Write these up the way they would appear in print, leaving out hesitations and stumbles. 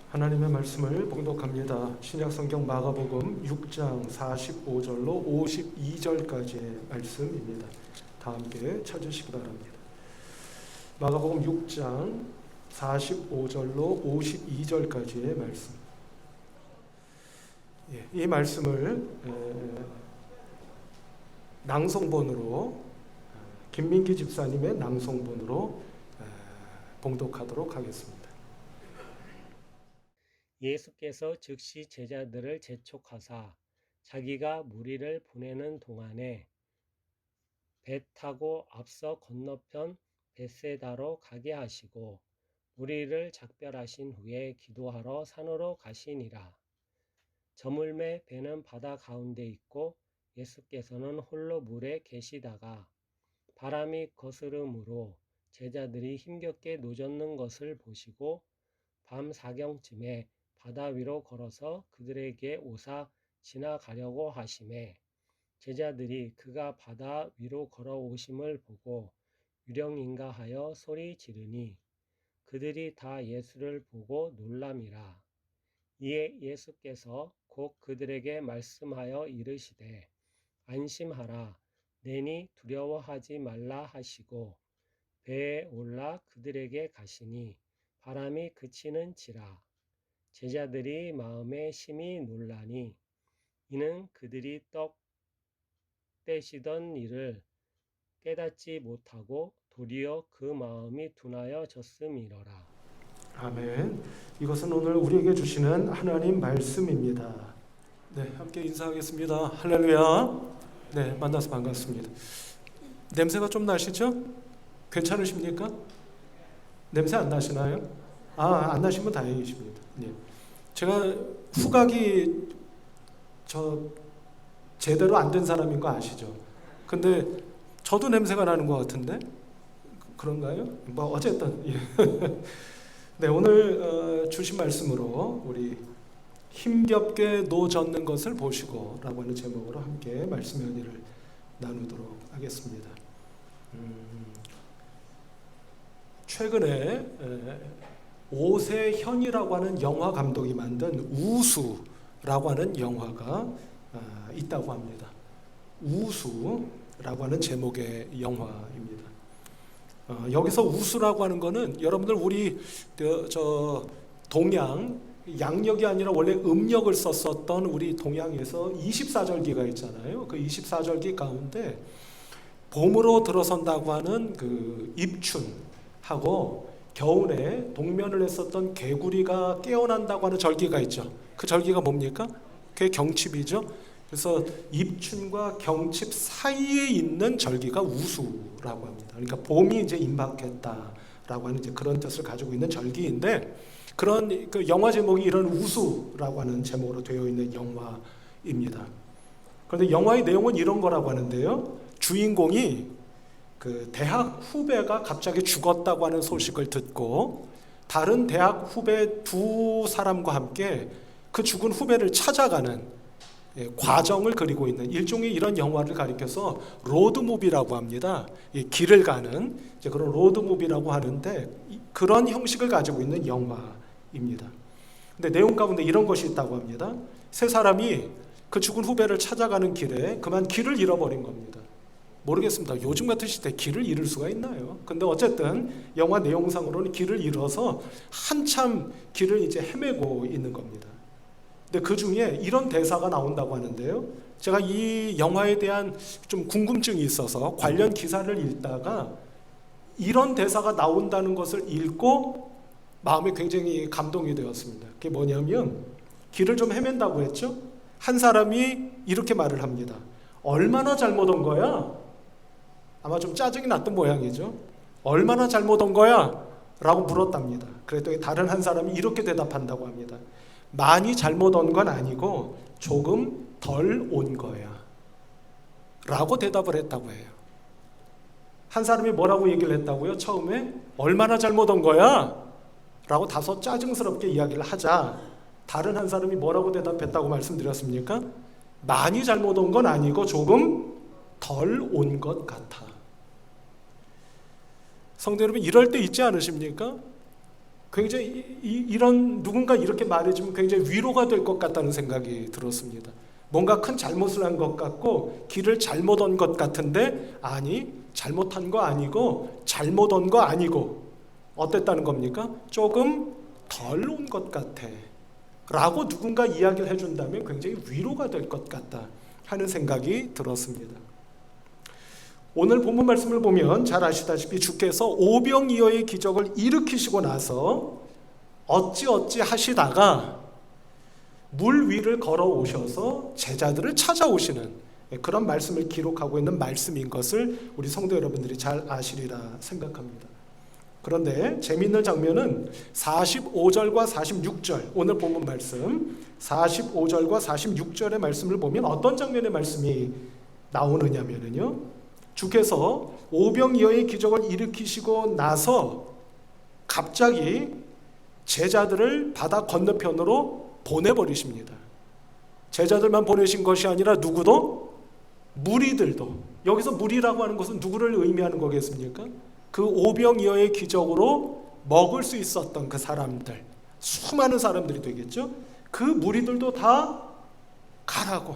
하나님의 말씀을 봉독합니다. 신약성경 마가복음 6장 45절로 52절까지의 말씀입니다. 다 함께 찾으시기 바랍니다. 마가복음 6장 45절로 52절까지의 말씀. 이 말씀을 낭송본으로 김민기 집사님의 낭송본으로 봉독하도록 하겠습니다. 예수께서 즉시 제자들을 재촉하사 자기가 무리를 보내는 동안에 배 타고 앞서 건너편 벳세다로 가게 하시고 무리를 작별하신 후에 기도하러 산으로 가시니라. 저물매 배는 바다 가운데 있고 예수께서는 홀로 물에 계시다가 바람이 거스름으로 제자들이 힘겹게 노젓는 것을 보시고 밤 사경쯤에 바다 위로 걸어서 그들에게 오사 지나가려고 하시매 제자들이 그가 바다 위로 걸어오심을 보고 유령인가 하여 소리 지르니 그들이 다 예수를 보고 놀람이라. 이에 예수께서 곧 그들에게 말씀하여 이르시되 안심하라 내니 두려워하지 말라 하시고 배에 올라 그들에게 가시니 바람이 그치는지라. 제자들이 마음에 심히 놀라니 이는 그들이 떡 떼시던 일을 깨닫지 못하고 도리어 그 마음이 둔하여졌음이로라. 아멘. 이것은 오늘 우리에게 주시는 하나님 말씀입니다. 네, 함께 인사하겠습니다. 할렐루야. 네, 만나서 반갑습니다. 냄새가 좀 나시죠? 괜찮으십니까? 냄새 안 나시나요? 안 나시면 다행이십니다. 네. 제가 후각이 제대로 안 된 사람인 거 아시죠? 근데 저도 냄새가 나는 것 같은데 그런가요? 뭐 어쨌든 네, 오늘 주신 말씀으로 우리 힘겹게 노젓는 것을 보시고 라고 하는 제목으로 함께 말씀 연의를 나누도록 하겠습니다. 최근에 오세현이라고 하는 영화 감독이 만든 우수라고 하는 영화가 있다고 합니다. 우수라고 하는 제목의 영화입니다. 여기서 우수라고 하는 거는 여러분들 우리 동양 양력이 아니라 원래 음력을 썼었던 우리 동양에서 24절기가 있잖아요. 그 24절기 가운데 봄으로 들어선다고 하는 그 입춘하고 겨울에 동면을 했었던 개구리가 깨어난다고 하는 절기가 있죠. 그 절기가 뭡니까? 그게 경칩이죠. 그래서 입춘과 경칩 사이에 있는 절기가 우수라고 합니다. 그러니까 봄이 이제 임박했다라고 하는 이제 그런 뜻을 가지고 있는 절기인데 그런 그 영화 제목이 이런 우수라고 하는 제목으로 되어 있는 영화입니다. 그런데 영화의 내용은 이런 거라고 하는데요. 주인공이 그 대학 후배가 갑자기 죽었다고 하는 소식을 듣고 다른 대학 후배 두 사람과 함께 그 죽은 후배를 찾아가는 과정을 그리고 있는 일종의 이런 영화를 가리켜서 로드무비라고 합니다. 길을 가는 그런 로드무비라고 하는데 그런 형식을 가지고 있는 영화입니다. 근데 내용 가운데 이런 것이 있다고 합니다. 세 사람이 그 죽은 후배를 찾아가는 길에 그만 길을 잃어버린 겁니다. 모르겠습니다. 요즘 같은 시대에 길을 잃을 수가 있나요? 근데 어쨌든 영화 내용상으로는 길을 잃어서 한참 길을 이제 헤매고 있는 겁니다. 근데 그 중에 이런 대사가 나온다고 하는데요. 제가 이 영화에 대한 좀 궁금증이 있어서 관련 기사를 읽다가 이런 대사가 나온다는 것을 읽고 마음에 굉장히 감동이 되었습니다. 그게 뭐냐면 길을 좀 헤맨다고 했죠. 한 사람이 이렇게 말을 합니다. 얼마나 잘못 온 거야? 아마 좀 짜증이 났던 모양이죠. 얼마나 잘못 온 거야? 라고 물었답니다. 그랬더니 다른 한 사람이 이렇게 대답한다고 합니다. 많이 잘못 온 건 아니고 조금 덜 온 거야 라고 대답을 했다고 해요. 한 사람이 뭐라고 얘기를 했다고요? 처음에 얼마나 잘못 온 거야? 라고 다소 짜증스럽게 이야기를 하자 다른 한 사람이 뭐라고 대답했다고 말씀드렸습니까? 많이 잘못 온 건 아니고 조금 덜 온 것 같아. 성도 여러분, 이럴 때 있지 않으십니까? 굉장히 이런 누군가 이렇게 말해주면 굉장히 위로가 될 것 같다는 생각이 들었습니다. 뭔가 큰 잘못을 한 것 같고 길을 잘못 온 것 같은데 아니 잘못한 거 아니고 잘못 온 거 아니고 어땠다는 겁니까? 조금 덜 온 것 같아 라고 누군가 이야기를 해준다면 굉장히 위로가 될 것 같다 하는 생각이 들었습니다. 오늘 본문 말씀을 보면 잘 아시다시피 주께서 오병이어의 기적을 일으키시고 나서 어찌어찌 하시다가 물 위를 걸어오셔서 제자들을 찾아오시는 그런 말씀을 기록하고 있는 말씀인 것을 우리 성도 여러분들이 잘 아시리라 생각합니다. 그런데 재미있는 장면은 45절과 46절 오늘 본문 말씀 45절과 46절의 말씀을 보면 어떤 장면의 말씀이 나오느냐면요, 주께서 오병이어의 기적을 일으키시고 나서 갑자기 제자들을 바다 건너편으로 보내버리십니다. 제자들만 보내신 것이 아니라 누구도? 무리들도. 여기서 무리라고 하는 것은 누구를 의미하는 거겠습니까? 그 오병이어의 기적으로 먹을 수 있었던 그 사람들, 수많은 사람들이 되겠죠. 그 무리들도 다 가라고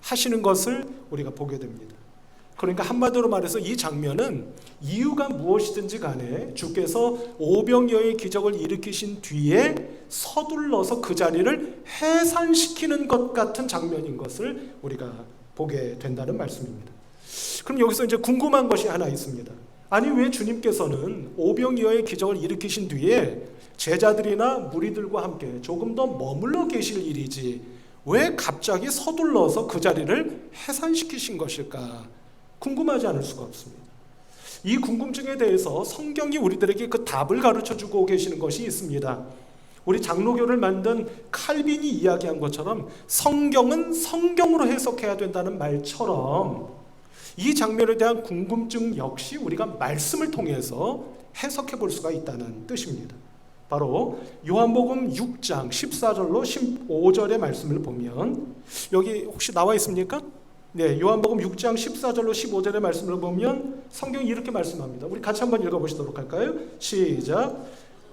하시는 것을 우리가 보게 됩니다. 그러니까 한마디로 말해서 이 장면은 이유가 무엇이든지 간에 주께서 오병이어의 기적을 일으키신 뒤에 서둘러서 그 자리를 해산시키는 것 같은 장면인 것을 우리가 보게 된다는 말씀입니다. 그럼 여기서 이제 궁금한 것이 하나 있습니다. 아니 왜 주님께서는 오병이어의 기적을 일으키신 뒤에 제자들이나 무리들과 함께 조금 더 머물러 계실 일이지 왜 갑자기 서둘러서 그 자리를 해산시키신 것일까 궁금하지 않을 수가 없습니다. 이 궁금증에 대해서 성경이 우리들에게 그 답을 가르쳐주고 계시는 것이 있습니다. 우리 장로교를 만든 칼빈이 이야기한 것처럼 성경은 성경으로 해석해야 된다는 말처럼 이 장면에 대한 궁금증 역시 우리가 말씀을 통해서 해석해 볼 수가 있다는 뜻입니다. 바로 요한복음 6장 14절로 15절의 말씀을 보면 여기 혹시 나와 있습니까? 네, 요한복음 6장 14절로 15절의 말씀을 보면 성경이 이렇게 말씀합니다. 우리 같이 한번 읽어보시도록 할까요? 시작.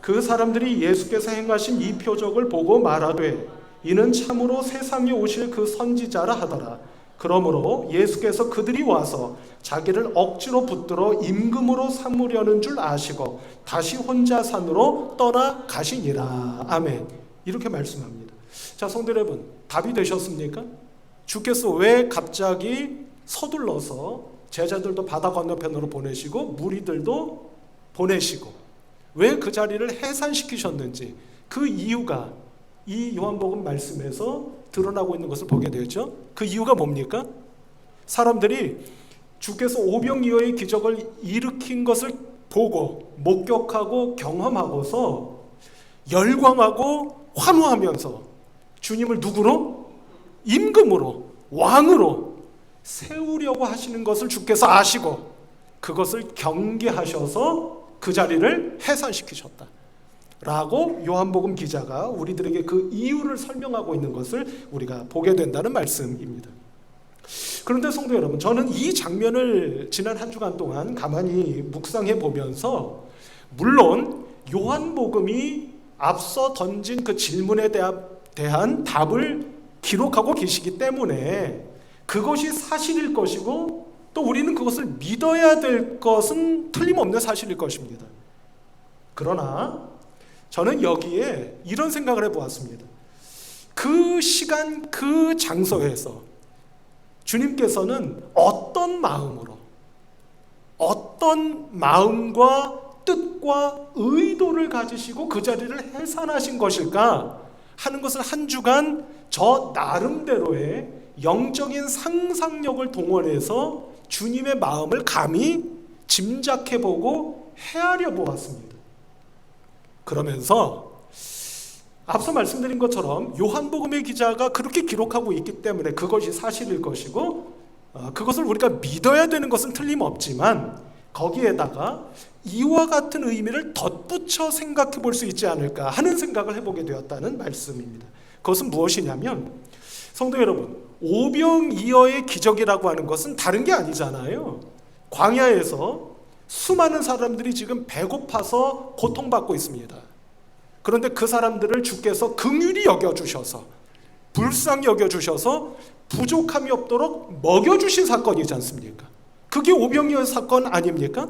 그 사람들이 예수께서 행하신 이 표적을 보고 말하되 이는 참으로 세상에 오실 그 선지자라 하더라. 그러므로 예수께서 그들이 와서 자기를 억지로 붙들어 임금으로 삼으려는 줄 아시고 다시 혼자 산으로 떠나 가시니라. 아멘. 이렇게 말씀합니다. 자, 성도 여러분, 답이 되셨습니까? 주께서 왜 갑자기 서둘러서 제자들도 바다 건너편으로 보내시고 무리들도 보내시고 왜 그 자리를 해산시키셨는지 그 이유가 이 요한복음 말씀에서 드러나고 있는 것을 보게 되죠. 그 이유가 뭡니까? 사람들이 주께서 오병이어의 기적을 일으킨 것을 보고 목격하고 경험하고서 열광하고 환호하면서 주님을 누구로? 임금으로, 왕으로 세우려고 하시는 것을 주께서 아시고 그것을 경계하셔서 그 자리를 해산시키셨다 라고 요한복음 기자가 우리들에게 그 이유를 설명하고 있는 것을 우리가 보게 된다는 말씀입니다. 그런데 성도 여러분, 저는 이 장면을 지난 한 주간 동안 가만히 묵상해 보면서 물론 요한복음이 앞서 던진 그 질문에 대한 답을 기록하고 계시기 때문에 그것이 사실일 것이고 또 우리는 그것을 믿어야 될 것은 틀림없는 사실일 것입니다. 그러나 저는 여기에 이런 생각을 해보았습니다. 그 시간 그 장소에서 주님께서는 어떤 마음으로 어떤 마음과 뜻과 의도를 가지시고 그 자리를 해산하신 것일까 하는 것을 한 주간 저 나름대로의 영적인 상상력을 동원해서 주님의 마음을 감히 짐작해보고 헤아려 보았습니다. 그러면서 앞서 말씀드린 것처럼 요한복음의 기자가 그렇게 기록하고 있기 때문에 그것이 사실일 것이고 그것을 우리가 믿어야 되는 것은 틀림없지만 거기에다가 이와 같은 의미를 덧붙여 생각해 볼 수 있지 않을까 하는 생각을 해보게 되었다는 말씀입니다. 그것은 무엇이냐면 성도 여러분, 오병이어의 기적이라고 하는 것은 다른 게 아니잖아요. 광야에서 수많은 사람들이 지금 배고파서 고통받고 있습니다. 그런데 그 사람들을 주께서 긍휼히 여겨주셔서, 불쌍히 여겨주셔서 부족함이 없도록 먹여주신 사건이지 않습니까? 그게 오병이어 사건 아닙니까?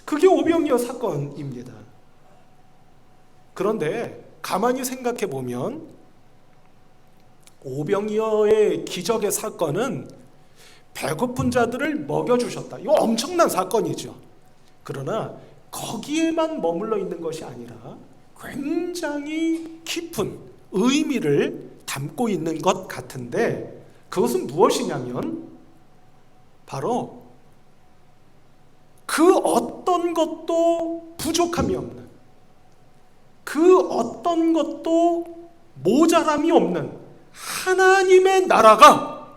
그게 오병이어 사건입니다. 그런데 가만히 생각해 보면 오병이어의 기적의 사건은 배고픈 자들을 먹여주셨다. 이거 엄청난 사건이죠. 그러나 거기에만 머물러 있는 것이 아니라 굉장히 깊은 의미를 담고 있는 것 같은데, 그것은 무엇이냐면 바로 그 어떤 것도 부족함이 없는, 그 어떤 것도 모자람이 없는 하나님의 나라가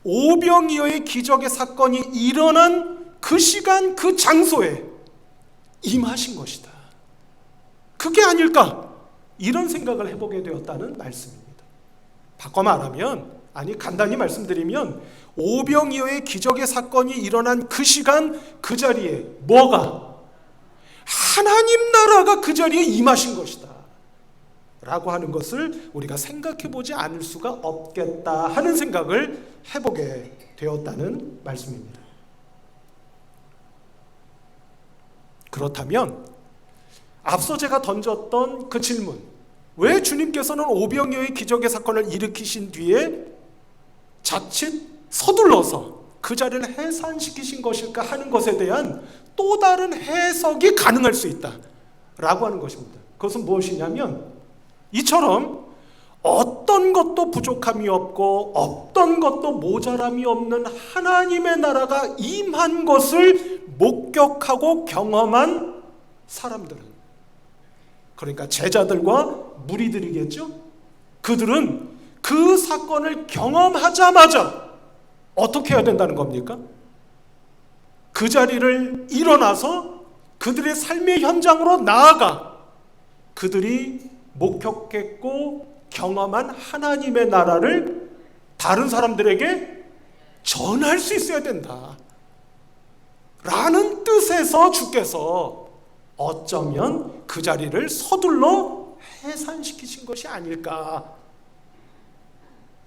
오병이어의 기적의 사건이 일어난 그 시간 그 장소에 임하신 것이다. 그게 아닐까? 이런 생각을 해보게 되었다는 말씀입니다. 바꿔 말하면, 아니 간단히 말씀드리면, 오병이어의 기적의 사건이 일어난 그 시간 그 자리에 뭐가? 하나님 나라가 그 자리에 임하신 것이다 라고 하는 것을 우리가 생각해 보지 않을 수가 없겠다 하는 생각을 해보게 되었다는 말씀입니다. 그렇다면 앞서 제가 던졌던 그 질문, 왜 주님께서는 오병이어의 기적의 사건을 일으키신 뒤에 자칫 서둘러서 그 자리를 해산시키신 것일까 하는 것에 대한 또 다른 해석이 가능할 수 있다라고 하는 것입니다. 그것은 무엇이냐면, 이처럼 어떤 것도 부족함이 없고 어떤 것도 모자람이 없는 하나님의 나라가 임한 것을 목격하고 경험한 사람들은, 그러니까 제자들과 무리들이겠죠. 그들은 그 사건을 경험하자마자 어떻게 해야 된다는 겁니까? 그 자리를 일어나서 그들의 삶의 현장으로 나아가 그들이 목격했고 경험한 하나님의 나라를 다른 사람들에게 전할 수 있어야 된다 라는 뜻에서 주께서 어쩌면 그 자리를 서둘러 해산시키신 것이 아닐까.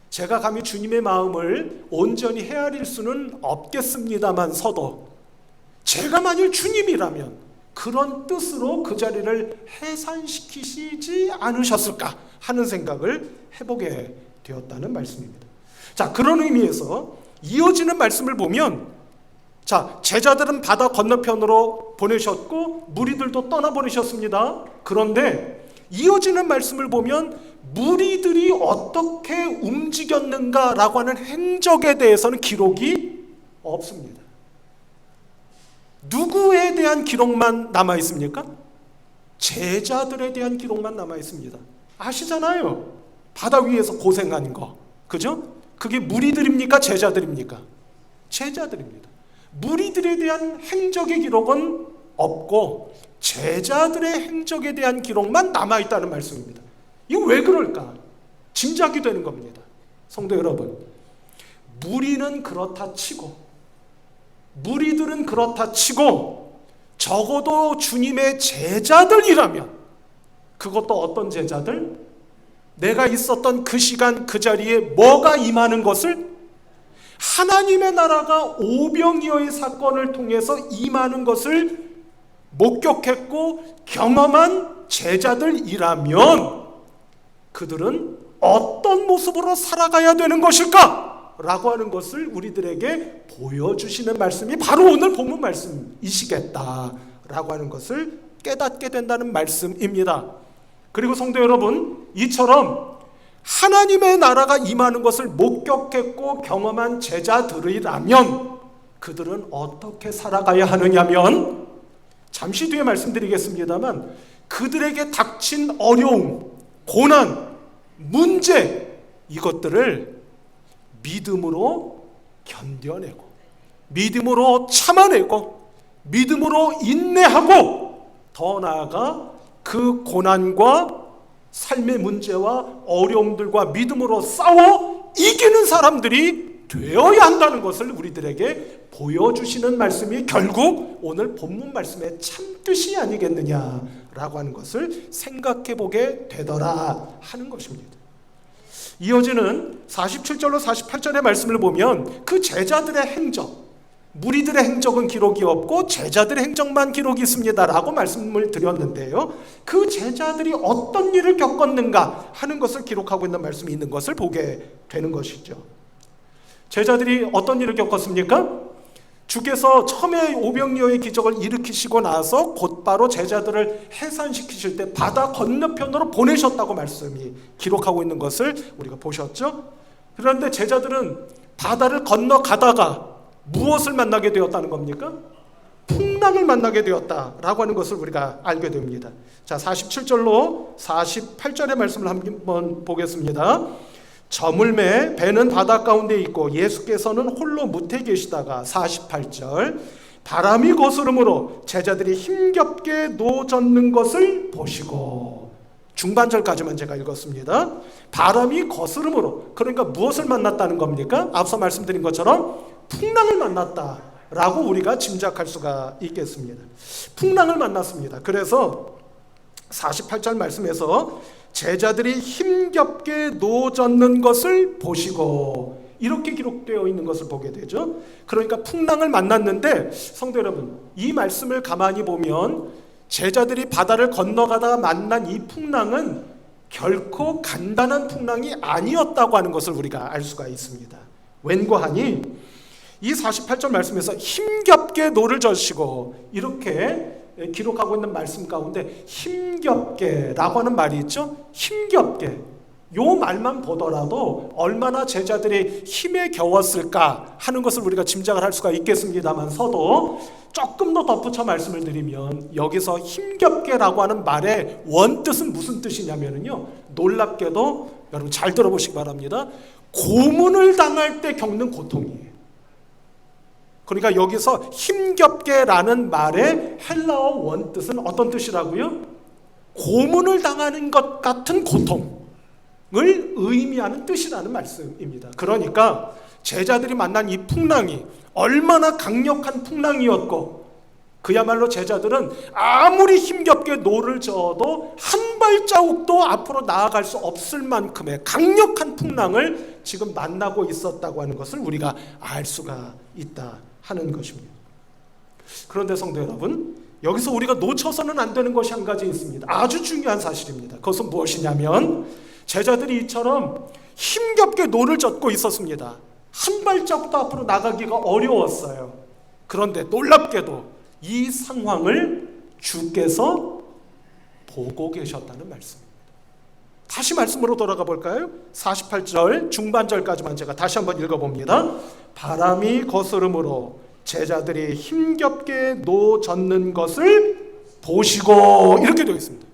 제가 감히 주님의 마음을 온전히 헤아릴 수는 없겠습니다만서도, 제가 만일 주님이라면 그런 뜻으로 그 자리를 해산시키시지 않으셨을까 하는 생각을 해보게 되었다는 말씀입니다. 자, 그런 의미에서 이어지는 말씀을 보면, 자, 제자들은 바다 건너편으로 보내셨고 무리들도 떠나보내셨습니다. 그런데 이어지는 말씀을 보면 무리들이 어떻게 움직였는가라고 하는 행적에 대해서는 기록이 없습니다. 누구에 대한 기록만 남아 있습니까? 제자들에 대한 기록만 남아 있습니다. 아시잖아요. 바다 위에서 고생한 거. 그죠? 그게 무리들입니까? 제자들입니까? 제자들입니다. 무리들에 대한 행적의 기록은 없고 제자들의 행적에 대한 기록만 남아 있다는 말씀입니다. 이거 왜 그럴까? 짐작이 되는 겁니다. 성도 여러분, 무리는 그렇다 치고, 무리들은 그렇다 치고, 적어도 주님의 제자들이라면, 그것도 어떤 제자들? 내가 있었던 그 시간 그 자리에 뭐가 임하는 것을, 하나님의 나라가 오병이어의 사건을 통해서 임하는 것을 목격했고 경험한 제자들이라면 그들은 어떤 모습으로 살아가야 되는 것일까? 라고 하는 것을 우리들에게 보여주시는 말씀이 바로 오늘 본문 말씀이시겠다라고 하는 것을 깨닫게 된다는 말씀입니다. 그리고 성도 여러분, 이처럼 하나님의 나라가 임하는 것을 목격했고 경험한 제자들이라면 그들은 어떻게 살아가야 하느냐면, 잠시 뒤에 말씀드리겠습니다만 그들에게 닥친 어려움, 고난, 문제, 이것들을 믿음으로 견뎌내고 믿음으로 참아내고 믿음으로 인내하고 더 나아가 그 고난과 삶의 문제와 어려움들과 믿음으로 싸워 이기는 사람들이 되어야 한다는 것을 우리들에게 보여주시는 말씀이 결국 오늘 본문 말씀의 참뜻이 아니겠느냐라고 하는 것을 생각해 보게 되더라 하는 것입니다. 이어지는 47절로 48절의 말씀을 보면 그 제자들의 행적, 무리들의 행적은 기록이 없고 제자들의 행적만 기록이 있습니다라고 말씀을 드렸는데요. 그 제자들이 어떤 일을 겪었는가 하는 것을 기록하고 있는 말씀이 있는 것을 보게 되는 것이죠. 제자들이 어떤 일을 겪었습니까? 주께서 처음에 오병이어의 기적을 일으키시고 나서 곧바로 제자들을 해산시키실 때 바다 건너편으로 보내셨다고 말씀이 기록하고 있는 것을 우리가 보셨죠? 그런데 제자들은 바다를 건너가다가 무엇을 만나게 되었다는 겁니까? 풍랑을 만나게 되었다라고 하는 것을 우리가 알게 됩니다. 자, 47절로 48절의 말씀을 한번 보겠습니다. 저물매 배는 바다 가운데 있고 예수께서는 홀로 무태 계시다가 48절 바람이 거스름으로 제자들이 힘겹게 노젓는 것을 보시고 중반절까지만 제가 읽었습니다. 바람이 거스름으로 그러니까 무엇을 만났다는 겁니까? 앞서 말씀드린 것처럼 풍랑을 만났다라고 우리가 짐작할 수가 있겠습니다. 풍랑을 만났습니다. 그래서 48절 말씀에서 제자들이 힘겹게 노젓는 것을 보시고 이렇게 기록되어 있는 것을 보게 되죠. 그러니까 풍랑을 만났는데 성도 여러분, 이 말씀을 가만히 보면 제자들이 바다를 건너가다가 만난 이 풍랑은 결코 간단한 풍랑이 아니었다고 하는 것을 우리가 알 수가 있습니다. 웬고하니 이 48절 말씀에서 힘겹게 노를 젓으시고 이렇게 기록하고 있는 말씀 가운데 힘겹게라고 하는 말이 있죠. 힘겹게, 요 말만 보더라도 얼마나 제자들이 힘에 겨웠을까 하는 것을 우리가 짐작을 할 수가 있겠습니다만서도 조금 더 덧붙여 말씀을 드리면 여기서 힘겹게라고 하는 말의 원뜻은 무슨 뜻이냐면요, 놀랍게도 여러분 잘 들어보시기 바랍니다. 고문을 당할 때 겪는 고통이에요. 그러니까 여기서 힘겹게라는 말의 헬라어 원뜻은 어떤 뜻이라고요? 고문을 당하는 것 같은 고통을 의미하는 뜻이라는 말씀입니다. 그러니까 제자들이 만난 이 풍랑이 얼마나 강력한 풍랑이었고 그야말로 제자들은 아무리 힘겹게 노를 저어도 한 발자국도 앞으로 나아갈 수 없을 만큼의 강력한 풍랑을 지금 만나고 있었다고 하는 것을 우리가 알 수가 있다 하는 것입니다. 그런데 성도 여러분, 여기서 우리가 놓쳐서는 안 되는 것이 한 가지 있습니다. 아주 중요한 사실입니다. 그것은 무엇이냐면 제자들이 이처럼 힘겹게 노를 젓고 있었습니다. 한 발자국도 앞으로 나가기가 어려웠어요. 그런데 놀랍게도 이 상황을 주께서 보고 계셨다는 말씀입니다. 다시 말씀으로 돌아가 볼까요? 48절 중반절까지만 제가 다시 한번 읽어봅니다. 바람이 거스름으로 제자들이 힘겹게 노젓는 것을 보시고 이렇게 되어 있습니다.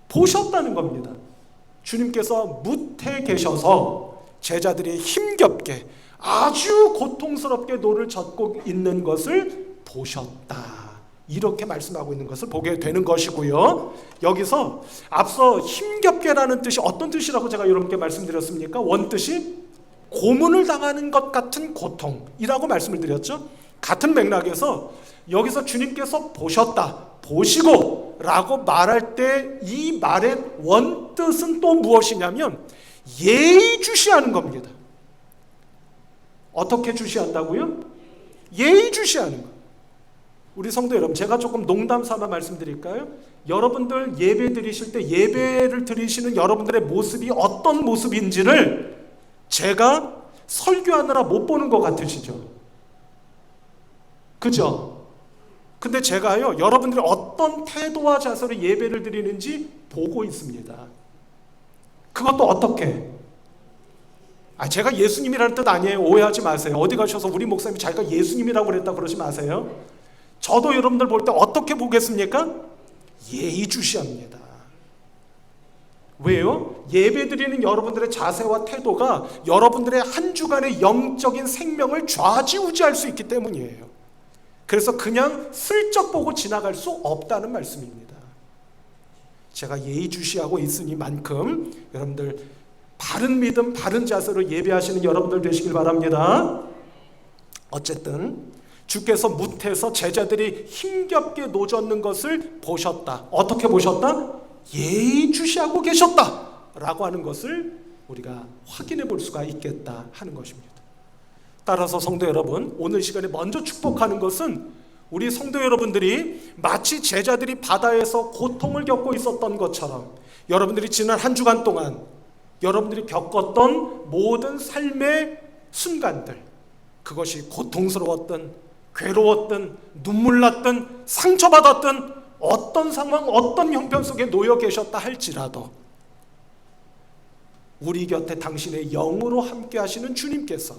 보셨다는 겁니다. 주님께서 무태 계셔서 제자들이 힘겹게 아주 고통스럽게 노를 젓고 있는 것을 보셨다. 이렇게 말씀하고 있는 것을 보게 되는 것이고요. 여기서 앞서 힘겹게라는 뜻이 어떤 뜻이라고 제가 여러분께 말씀드렸습니까? 원뜻이 고문을 당하는 것 같은 고통이라고 말씀을 드렸죠. 같은 맥락에서 여기서 주님께서 보셨다, 보시고 라고 말할 때 이 말의 원뜻은 또 무엇이냐면 예의주시하는 겁니다. 어떻게 주시한다고요? 예의주시하는 것. 우리 성도 여러분, 제가 조금 농담 삼아 말씀드릴까요? 여러분들 예배 드리실 때 예배를 드리시는 여러분들의 모습이 어떤 모습인지를 제가 설교하느라 못 보는 것 같으시죠? 그죠? 근데 제가요, 여러분들이 어떤 태도와 자세로 예배를 드리는지 보고 있습니다. 그것도 어떻게? 제가 예수님이라는 뜻 아니에요. 오해하지 마세요. 어디 가셔서 우리 목사님이 자기가 예수님이라고 그랬다 그러지 마세요. 저도 여러분들 볼 때 어떻게 보겠습니까? 예의주시합니다. 왜요? 예배드리는 여러분들의 자세와 태도가 여러분들의 한 주간의 영적인 생명을 좌지우지할 수 있기 때문이에요. 그래서 그냥 슬쩍 보고 지나갈 수 없다는 말씀입니다. 제가 예의주시하고 있으니만큼 여러분들 바른 믿음, 바른 자세로 예배하시는 여러분들 되시길 바랍니다. 어쨌든 주께서 무태서 제자들이 힘겹게 노젓는 것을 보셨다. 어떻게 보셨다? 예의주시하고 계셨다 라고 하는 것을 우리가 확인해 볼 수가 있겠다 하는 것입니다. 따라서 성도 여러분, 오늘 시간에 먼저 축복하는 것은 우리 성도 여러분들이 마치 제자들이 바다에서 고통을 겪고 있었던 것처럼 여러분들이 지난 한 주간 동안 여러분들이 겪었던 모든 삶의 순간들, 그것이 고통스러웠든 괴로웠든 눈물 났든 상처받았든 어떤 상황, 어떤 형편 속에 놓여 계셨다 할지라도 우리 곁에 당신의 영으로 함께 하시는 주님께서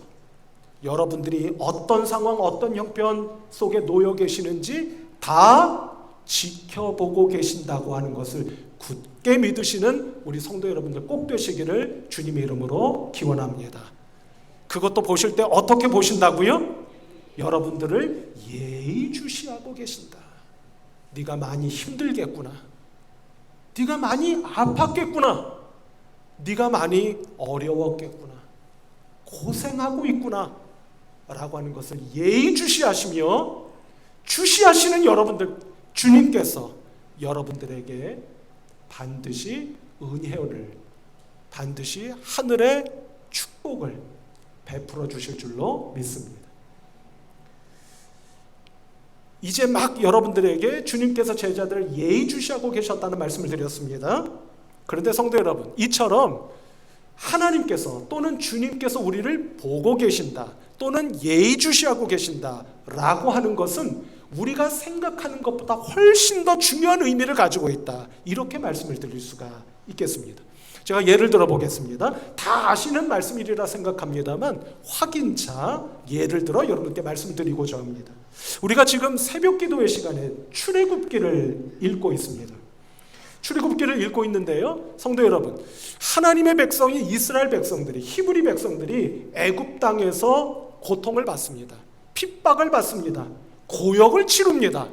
여러분들이 어떤 상황, 어떤 형편 속에 놓여 계시는지 다 지켜보고 계신다고 하는 것을 굳게 믿으시는 우리 성도 여러분들 꼭 되시기를 주님의 이름으로 기원합니다. 그것도 보실 때 어떻게 보신다고요? 여러분들을 예의주시하고 계신다. 네가 많이 힘들겠구나. 네가 많이 아팠겠구나. 네가 많이 어려웠겠구나. 고생하고 있구나 라고 하는 것을 예의주시하시며 주시하시는 여러분들, 주님께서 여러분들에게 반드시 은혜를, 반드시 하늘의 축복을 베풀어 주실 줄로 믿습니다. 이제 막 여러분들에게 주님께서 제자들을 예의주시하고 계셨다는 말씀을 드렸습니다. 그런데 성도 여러분, 이처럼 하나님께서 또는 주님께서 우리를 보고 계신다, 또는 예의주시하고 계신다 라고 하는 것은 우리가 생각하는 것보다 훨씬 더 중요한 의미를 가지고 있다, 이렇게 말씀을 드릴 수가 있겠습니다. 제가 예를 들어 보겠습니다. 다 아시는 말씀이리라 생각합니다만 확인차 예를 들어 여러분께 말씀드리고자 합니다. 우리가 지금 새벽 기도의 시간에 출애굽기를 읽고 있습니다. 출애굽기를 읽고 있는데요, 성도 여러분, 하나님의 백성이, 이스라엘 백성들이, 히브리 백성들이 애굽 땅에서 고통을 받습니다. 핍박을 받습니다. 고역을 치릅니다.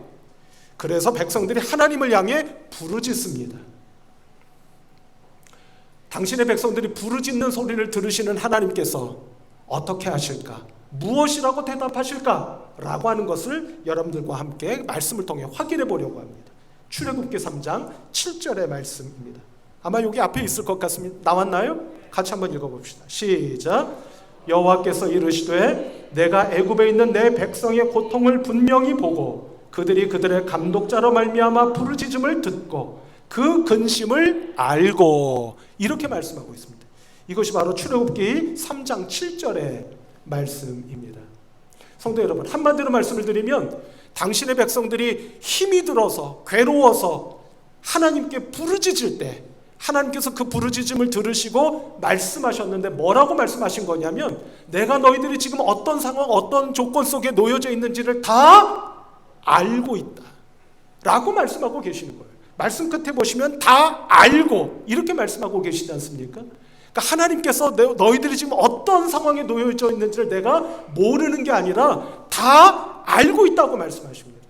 그래서 백성들이 하나님을 향해 부르짖습니다. 당신의 백성들이 부르짖는 소리를 들으시는 하나님께서 어떻게 하실까? 무엇이라고 대답하실까? 라고 하는 것을 여러분들과 함께 말씀을 통해 확인해 보려고 합니다. 출애굽기 3장 7절의 말씀입니다. 아마 여기 앞에 있을 것 같습니다. 나왔나요? 같이 한번 읽어봅시다. 시작. 여호와께서 이르시되 내가 애굽에 있는 내 백성의 고통을 분명히 보고 그들이 그들의 감독자로 말미암아 부르짖음을 듣고 그 근심을 알고, 이렇게 말씀하고 있습니다. 이것이 바로 출애굽기 3장 7절의 말씀입니다. 성도 여러분, 한마디로 말씀을 드리면 당신의 백성들이 힘이 들어서 괴로워서 하나님께 부르짖을 때 하나님께서 그 부르짖음을 들으시고 말씀하셨는데 뭐라고 말씀하신 거냐면 내가 너희들이 지금 어떤 상황, 어떤 조건 속에 놓여져 있는지를 다 알고 있다 라고 말씀하고 계시는 거예요. 말씀 끝에 보시면 다 알고, 이렇게 말씀하고 계시지 않습니까? 그러니까 하나님께서 너희들이 지금 어떤 상황에 놓여져 있는지를 내가 모르는 게 아니라 다 알고 있다고 말씀하십니다.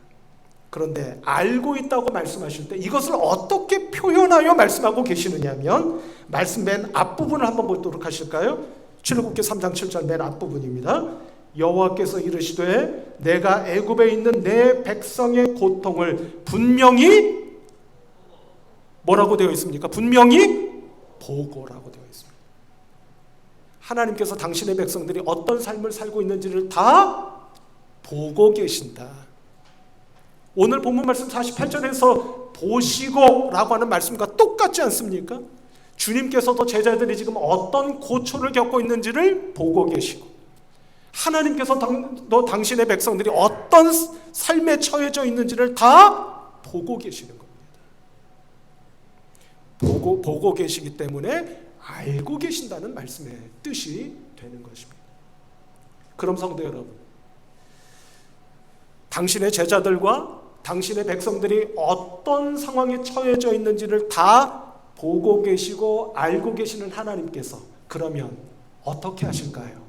그런데 알고 있다고 말씀하실 때 이것을 어떻게 표현하여 말씀하고 계시느냐면 말씀 맨 앞부분을 한번 보도록 하실까요? 출애굽기 3장 7절 맨 앞부분입니다. 여호와께서 이르시되 내가 애굽에 있는 내 백성의 고통을 분명히 뭐라고 되어 있습니까? 분명히 보고라고 되어 있습니다. 하나님께서 당신의 백성들이 어떤 삶을 살고 있는지를 다 보고 계신다. 오늘 본문 말씀 48절에서 보시고 라고 하는 말씀과 똑같지 않습니까? 주님께서도 제자들이 지금 어떤 고초를 겪고 있는지를 보고 계시고 하나님께서 또 당신의 백성들이 어떤 삶에 처해져 있는지를 다 보고 계시는 겁니다. 보고 계시기 때문에 알고 계신다는 말씀의 뜻이 되는 것입니다. 그럼 성도 여러분, 당신의 제자들과 당신의 백성들이 어떤 상황에 처해져 있는지를 다 보고 계시고 알고 계시는 하나님께서 그러면 어떻게 하실까요?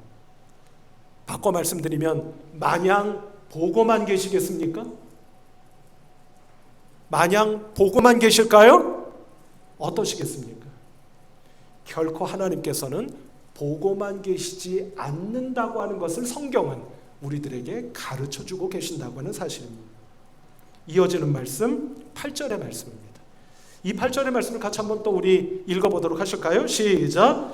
바꿔 말씀드리면 마냥 보고만 계시겠습니까? 마냥 보고만 계실까요? 어떠시겠습니까? 결코 하나님께서는 보고만 계시지 않는다고 하는 것을 성경은 우리들에게 가르쳐주고 계신다고 하는 사실입니다. 이어지는 말씀 8절의 말씀입니다. 이 8절의 말씀을 같이 한번 또 우리 읽어보도록 하실까요? 시작.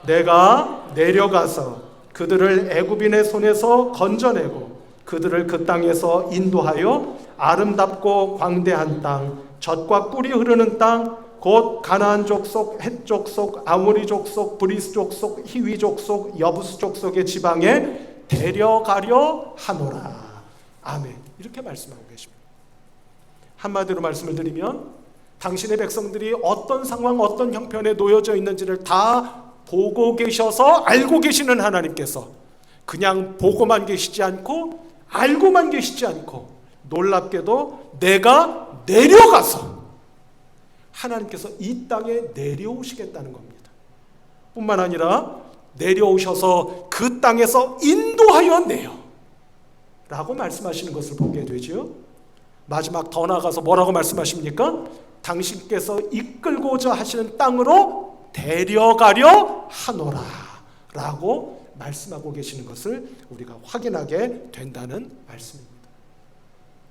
내가 내려가서 그들을 애굽인의 손에서 건져내고 그들을 그 땅에서 인도하여 아름답고 광대한 땅, 젖과 꿀이 흐르는 땅, 곧 가나안 족속, 헷 족속, 아모리 족속, 브리스 족속, 히위 족속, 여부스 족속의 지방에 데려가려 하노라. 아멘. 이렇게 말씀하고 계십니다. 한마디로 말씀을 드리면 당신의 백성들이 어떤 상황, 어떤 형편에 놓여져 있는지를 다 보고 계셔서 알고 계시는 하나님께서 그냥 보고만 계시지 않고 알고만 계시지 않고 놀랍게도 내가 내려가서 하나님께서 이 땅에 내려오시겠다는 겁니다. 뿐만 아니라 내려오셔서 그 땅에서 인도하여 내요 라고 말씀하시는 것을 보게 되죠. 마지막 더 나아가서 뭐라고 말씀하십니까? 당신께서 이끌고자 하시는 땅으로 데려가려 하노라 라고 말씀하고 계시는 것을 우리가 확인하게 된다는 말씀입니다.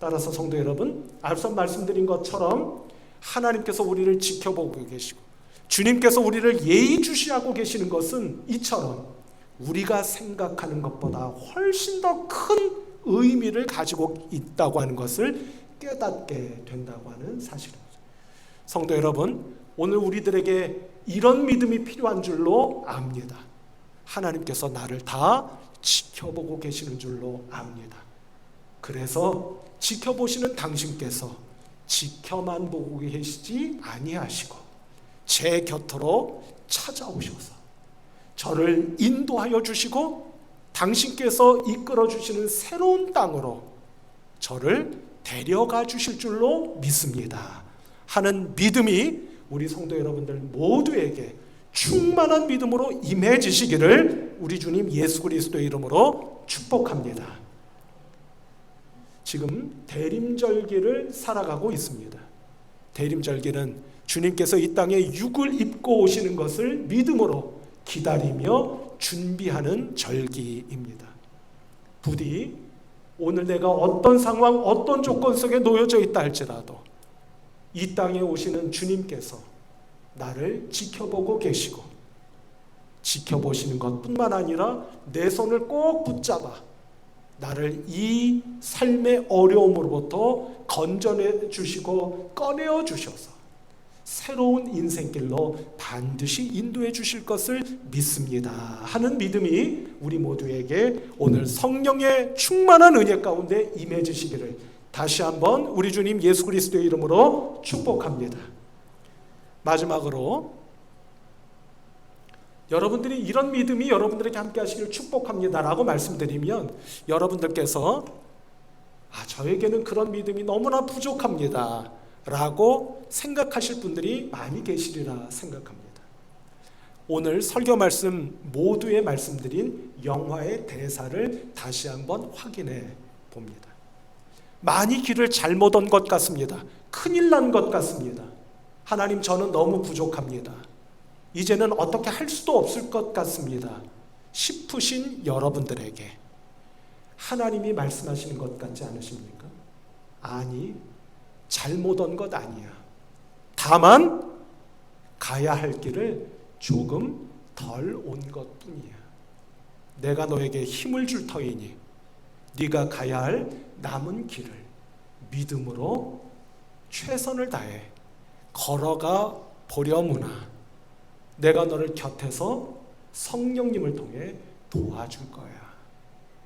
따라서 성도 여러분, 앞서 말씀드린 것처럼 하나님께서 우리를 지켜보고 계시고 주님께서 우리를 예의주시하고 계시는 것은 이처럼 우리가 생각하는 것보다 훨씬 더 큰 의미를 가지고 있다고 하는 것을 깨닫게 된다고 하는 사실입니다. 성도 여러분, 오늘 우리들에게 이런 믿음이 필요한 줄로 압니다. 하나님께서 나를 다 지켜보고 계시는 줄로 압니다. 그래서 지켜보시는 당신께서 지켜만 보고 계시지 아니하시고 제 곁으로 찾아오셔서 저를 인도하여 주시고 당신께서 이끌어 주시는 새로운 땅으로 저를 데려가 주실 줄로 믿습니다 하는 믿음이 우리 성도 여러분들 모두에게 충만한 믿음으로 임해지시기를 우리 주님 예수 그리스도의 이름으로 축복합니다. 지금 대림절기를 살아가고 있습니다. 대림절기는 주님께서 이 땅에 육을 입고 오시는 것을 믿음으로 기다리며 준비하는 절기입니다. 부디 오늘 내가 어떤 상황, 어떤 조건 속에 놓여져 있다 할지라도 이 땅에 오시는 주님께서 나를 지켜보고 계시고 지켜보시는 것뿐만 아니라 내 손을 꼭 붙잡아 나를 이 삶의 어려움으로부터 건져내 주시고 꺼내어 주셔서 새로운 인생길로 반드시 인도해 주실 것을 믿습니다 하는 믿음이 우리 모두에게 오늘 성령의 충만한 은혜 가운데 임해지시기를 다시 한번 우리 주님 예수 그리스도의 이름으로 축복합니다. 마지막으로 여러분들이 이런 믿음이 여러분들에게 함께 하시기를 축복합니다라고 말씀드리면 여러분들께서 저에게는 그런 믿음이 너무나 부족합니다 라고 생각하실 분들이 많이 계시리라 생각합니다. 오늘 설교 말씀 모두에 말씀드린 영화의 대사를 다시 한번 확인해 봅니다. 많이 길을 잘못 온 것 같습니다. 큰일 난 것 같습니다. 하나님, 저는 너무 부족합니다. 이제는 어떻게 할 수도 없을 것 같습니다 싶으신 여러분들에게 하나님이 말씀하시는 것 같지 않으십니까? 아니, 잘못 온 것 아니야. 다만 가야 할 길을 조금 덜 온 것뿐이야. 내가 너에게 힘을 줄 터이니 네가 가야 할 남은 길을 믿음으로 최선을 다해 걸어가 보려무나 내가 너를 곁에서 성령님을 통해 도와줄 거야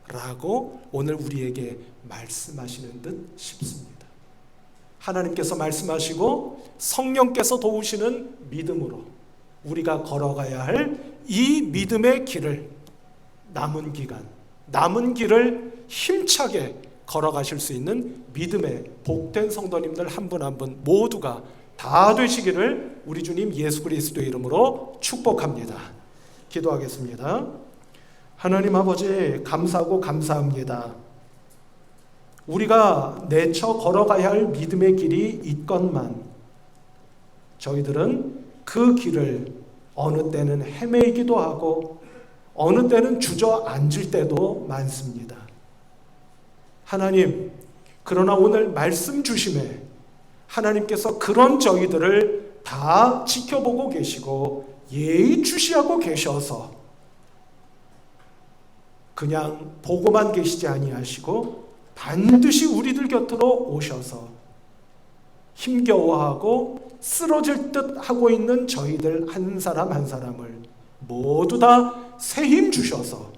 라고 오늘 우리에게 말씀하시는 듯 싶습니다. 하나님께서 말씀하시고 성령께서 도우시는 믿음으로 우리가 걸어가야 할 이 믿음의 길을 남은 기간, 남은 길을 힘차게 걸어가실 수 있는 믿음의 복된 성도님들 한 분 한 분 모두가 다 되시기를 우리 주님 예수 그리스도의 이름으로 축복합니다. 기도하겠습니다. 하나님 아버지, 감사하고 감사합니다. 우리가 내쳐 걸어가야 할 믿음의 길이 있건만 저희들은 그 길을 어느 때는 헤매이기도 하고 어느 때는 주저앉을 때도 많습니다. 하나님, 그러나 오늘 말씀 주심에 하나님께서 그런 저희들을 다 지켜보고 계시고 예의주시하고 계셔서 그냥 보고만 계시지 아니하시고 반드시 우리들 곁으로 오셔서 힘겨워하고 쓰러질 듯 하고 있는 저희들 한 사람 한 사람을 모두 다 새 힘 주셔서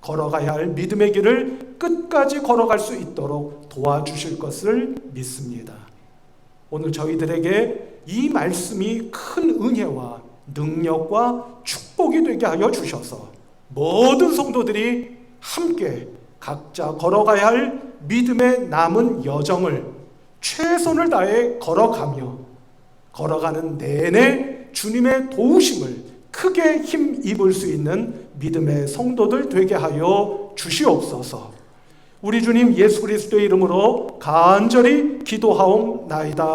걸어가야 할 믿음의 길을 끝까지 걸어갈 수 있도록 도와주실 것을 믿습니다. 오늘 저희들에게 이 말씀이 큰 은혜와 능력과 축복이 되게 하여 주셔서 모든 성도들이 함께 각자 걸어가야 할 믿음의 남은 여정을 최선을 다해 걸어가며 걸어가는 내내 주님의 도우심을 크게 힘입을 수 있는 믿음의 성도들 되게 하여 주시옵소서. 우리 주님 예수 그리스도의 이름으로 간절히 기도하옵나이다.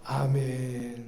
아멘.